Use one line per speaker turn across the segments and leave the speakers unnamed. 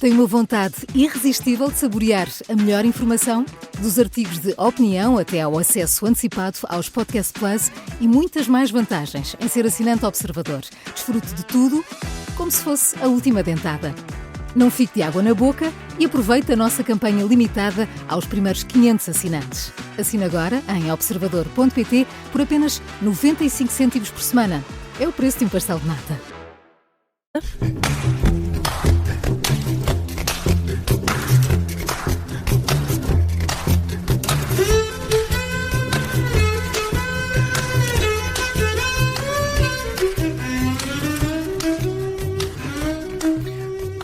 Tem uma vontade irresistível de saborear a melhor informação? Dos artigos de opinião até ao acesso antecipado aos Podcast Plus e muitas mais vantagens em ser assinante Observador. Desfrute de tudo como se fosse a última dentada. Não fique de água na boca e aproveite a nossa campanha limitada aos primeiros 500 assinantes. Assine agora em observador.pt por apenas 95 cêntimos por semana. É o preço de um pastel de nata.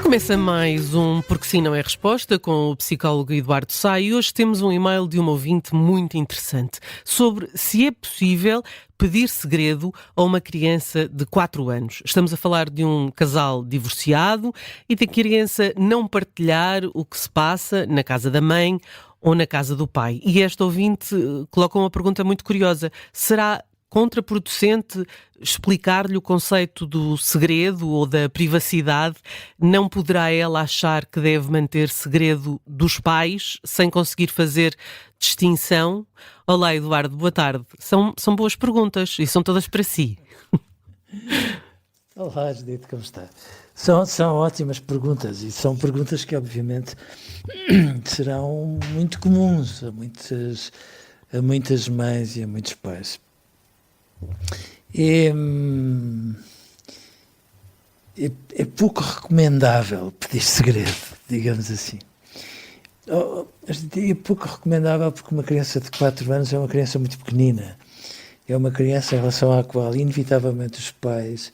Começa mais um Porque Sim Não É Resposta com o psicólogo Eduardo Sá e hoje temos um e-mail de uma ouvinte muito interessante sobre se é possível pedir segredo a uma criança de 4 anos. Estamos a falar de um casal divorciado e da criança não partilhar o que se passa na casa da mãe ou na casa do pai. E esta ouvinte coloca uma pergunta muito curiosa. Será contraproducente explicar-lhe o conceito do segredo ou da privacidade? Não poderá ela achar que deve manter segredo dos pais sem conseguir fazer distinção? Olá, Eduardo, boa tarde. São boas perguntas e são todas para si.
Olá, Judite, como está? São ótimas perguntas e são perguntas que, obviamente, serão muito comuns a muitas mães e a muitos pais. É pouco recomendável pedir segredo, digamos assim. É pouco recomendável porque uma criança de 4 anos é uma criança muito pequenina. É uma criança em relação à qual, inevitavelmente, os pais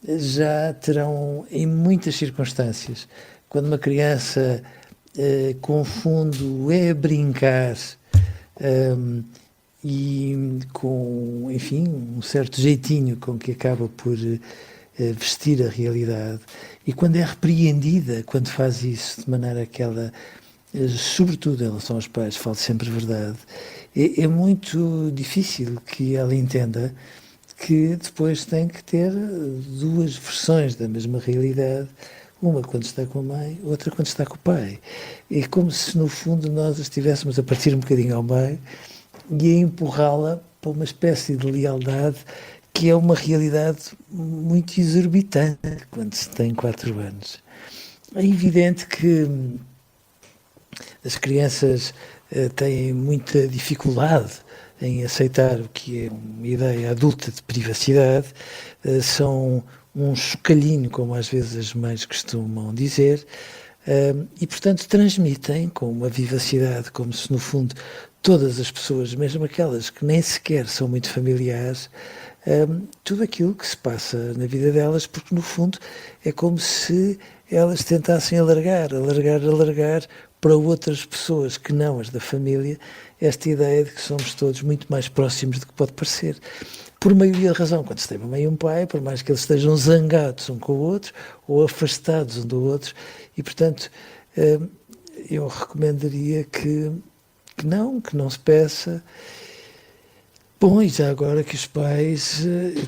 já terão, em muitas circunstâncias, quando uma criança confunde o brincar e com, enfim, um certo jeitinho com que acaba por vestir a realidade, e quando é repreendida, quando faz isso de maneira que ela, sobretudo em relação aos pais, fale sempre a verdade, é muito difícil que ela entenda que depois tem que ter duas versões da mesma realidade, uma quando está com a mãe, outra quando está com o pai. É como se, no fundo, nós estivéssemos a partir um bocadinho ao meio e a empurrá-la para uma espécie de lealdade que é uma realidade muito exorbitante quando se tem 4 anos. É evidente que as crianças têm muita dificuldade em aceitar o que é uma ideia adulta de privacidade, são um chocalhinho, como às vezes as mães costumam dizer, e portanto transmitem com uma vivacidade, como se no fundo todas as pessoas, mesmo aquelas que nem sequer são muito familiares, tudo aquilo que se passa na vida delas, porque no fundo é como se elas tentassem alargar para outras pessoas que não as da família esta ideia de que somos todos muito mais próximos do que pode parecer. Por maioria da razão, quando se tem uma mãe e um pai, por mais que eles estejam zangados um com o outro ou afastados um do outro, e portanto eu recomendaria que não se peça. Bom, e já agora que os pais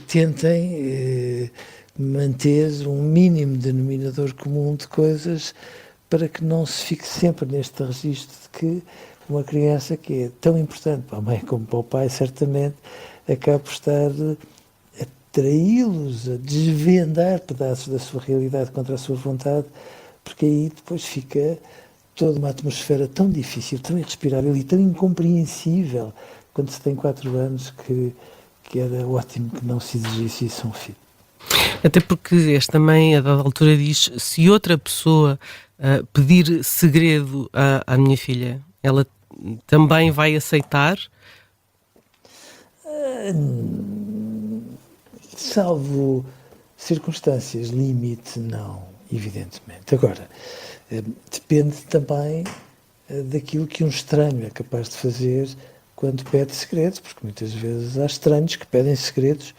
tentem manter um mínimo denominador comum de coisas para que não se fique sempre neste registro de que uma criança que é tão importante para a mãe como para o pai, certamente, acaba por estar a traí-los, a desvendar pedaços da sua realidade contra a sua vontade, porque aí depois fica toda uma atmosfera tão difícil, tão irrespirável e tão incompreensível quando se tem 4 anos que era ótimo que não se exigisse isso a um filho.
Até porque esta mãe, a dada altura, diz: se outra pessoa pedir segredo à minha filha, ela também vai aceitar?
Salvo circunstâncias limite, não, evidentemente. Agora, depende também daquilo que um estranho é capaz de fazer quando pede segredos, porque muitas vezes há estranhos que pedem segredos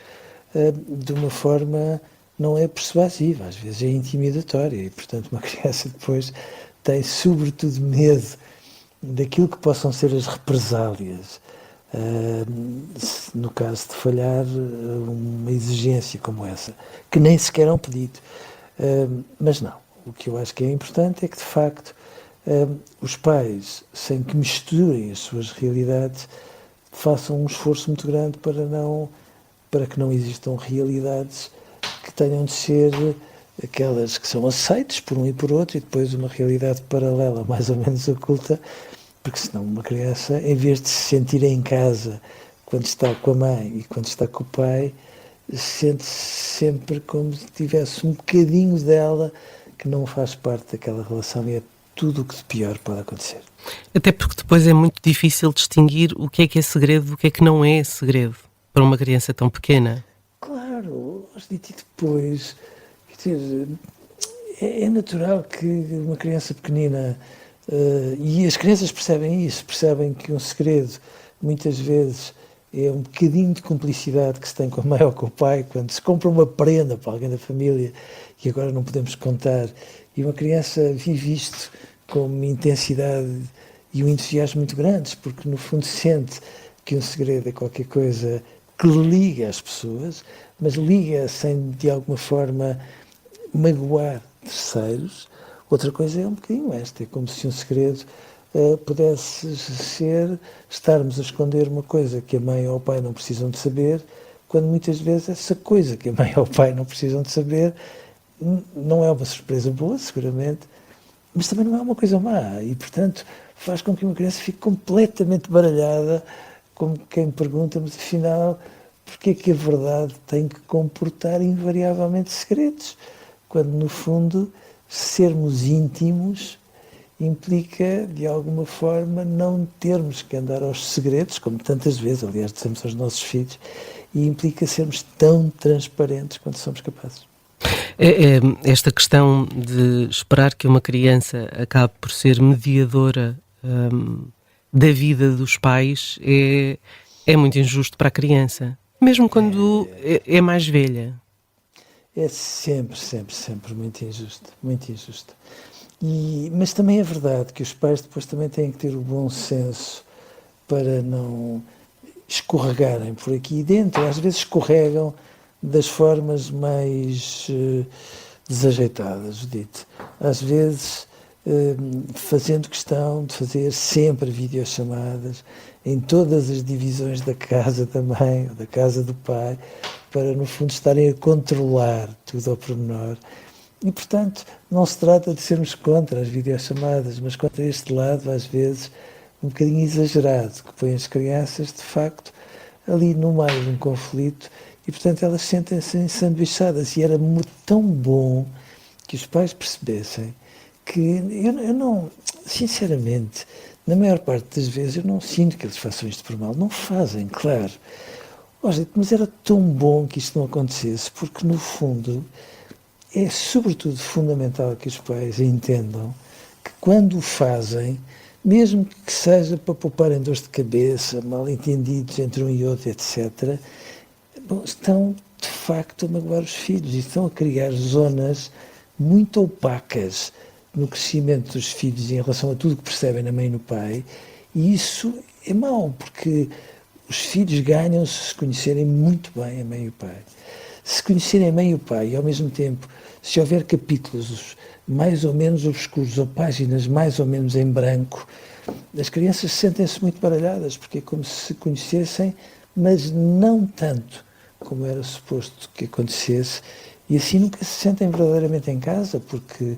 de uma forma não é persuasiva, às vezes é intimidatória, e portanto uma criança depois tem sobretudo medo daquilo que possam ser as represálias, no caso de falhar uma exigência como essa, que nem sequer é um pedido. Mas não, o que eu acho que é importante é que, de facto, os pais, sem que misturem as suas realidades, façam um esforço muito grande para que não existam realidades que tenham de ser aquelas que são aceites por um e por outro, e depois uma realidade paralela, mais ou menos oculta, porque senão uma criança, em vez de se sentir em casa quando está com a mãe e quando está com o pai, sente-se sempre como se tivesse um bocadinho dela que não faz parte daquela relação, e é tudo o que de pior pode acontecer.
Até porque depois é muito difícil distinguir o que é segredo do que é que não é segredo para uma criança tão pequena.
Claro, e depois, quer dizer, é natural que uma criança pequenina, e as crianças percebem isso, percebem que um segredo muitas vezes é um bocadinho de cumplicidade que se tem com a mãe ou com o pai, quando se compra uma prenda para alguém da família e agora não podemos contar, e uma criança vive isto com uma intensidade e um entusiasmo muito grandes, porque no fundo sente que um segredo é qualquer coisa que liga as pessoas, mas liga sem de alguma forma magoar terceiros. Outra coisa é um bocadinho esta, é como se um segredo pudesse ser estarmos a esconder uma coisa que a mãe ou o pai não precisam de saber, quando muitas vezes essa coisa que a mãe ou o pai não precisam de saber não é uma surpresa boa, seguramente, mas também não é uma coisa má, e portanto faz com que uma criança fique completamente baralhada, como quem pergunta, mas afinal, porque é que a verdade tem que comportar invariavelmente segredos? Quando no fundo sermos íntimos implica, de alguma forma, não termos que andar aos segredos, como tantas vezes, aliás, dizemos aos nossos filhos, e implica sermos tão transparentes quanto somos capazes.
Esta questão de esperar que uma criança acabe por ser mediadora da vida dos pais é muito injusto para a criança, mesmo quando é mais velha.
É sempre, sempre, sempre muito injusto, muito injusto. Mas também é verdade que os pais depois também têm que ter o bom senso para não escorregarem por aqui dentro. Às vezes escorregam das formas mais desajeitadas, Judite. Às vezes fazendo questão de fazer sempre videochamadas em todas as divisões da casa da mãe ou da casa do pai, para no fundo estarem a controlar tudo ao pormenor. E, portanto, não se trata de sermos contra as videochamadas, mas contra este lado, às vezes, um bocadinho exagerado, que põe as crianças, de facto, ali no meio de um conflito, e, portanto, elas sentem-se ensanduichadas. E era tão bom que os pais percebessem que eu não, sinceramente, na maior parte das vezes, eu não sinto que eles façam isto por mal. Não fazem, claro. Mas era tão bom que isto não acontecesse, porque, no fundo, é sobretudo fundamental que os pais entendam que quando o fazem, mesmo que seja para pouparem dores de cabeça, mal-entendidos entre um e outro, etc., estão de facto a magoar os filhos e estão a criar zonas muito opacas no crescimento dos filhos em relação a tudo que percebem na mãe e no pai, e isso é mau, porque os filhos ganham se conhecerem muito bem a mãe e o pai. Se conhecerem a mãe e o pai e, ao mesmo tempo, se houver capítulos mais ou menos obscuros ou páginas mais ou menos em branco, as crianças sentem-se muito baralhadas, porque é como se se conhecessem, mas não tanto como era suposto que acontecesse, e assim nunca se sentem verdadeiramente em casa, porque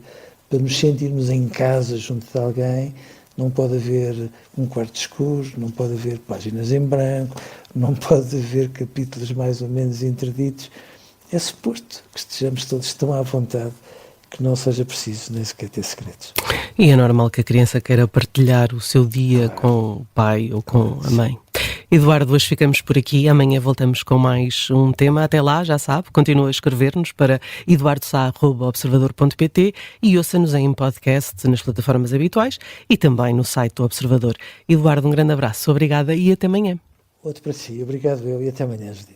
para nos sentirmos em casa junto de alguém não pode haver um quarto escuro, não pode haver páginas em branco, não pode haver capítulos mais ou menos interditos. É suposto que estejamos todos tão à vontade que não seja preciso nem sequer ter segredos.
E é normal que a criança queira partilhar o seu dia com o pai ou com a mãe. Eduardo, hoje ficamos por aqui. Amanhã voltamos com mais um tema. Até lá, já sabe, continua a escrever-nos para eduardosá@observador.pt e ouça-nos em podcast nas plataformas habituais e também no site do Observador. Eduardo, um grande abraço. Obrigada e até amanhã.
Outro para si. Obrigado eu e até amanhã, Judite.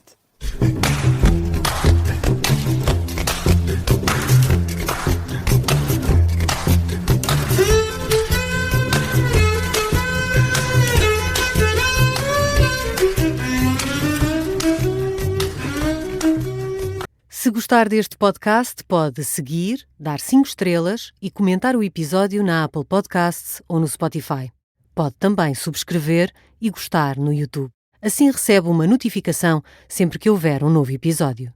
Se gostou gostar deste podcast, pode seguir, dar 5 estrelas e comentar o episódio na Apple Podcasts ou no Spotify. Pode também subscrever e gostar no YouTube. Assim recebe uma notificação sempre que houver um novo episódio.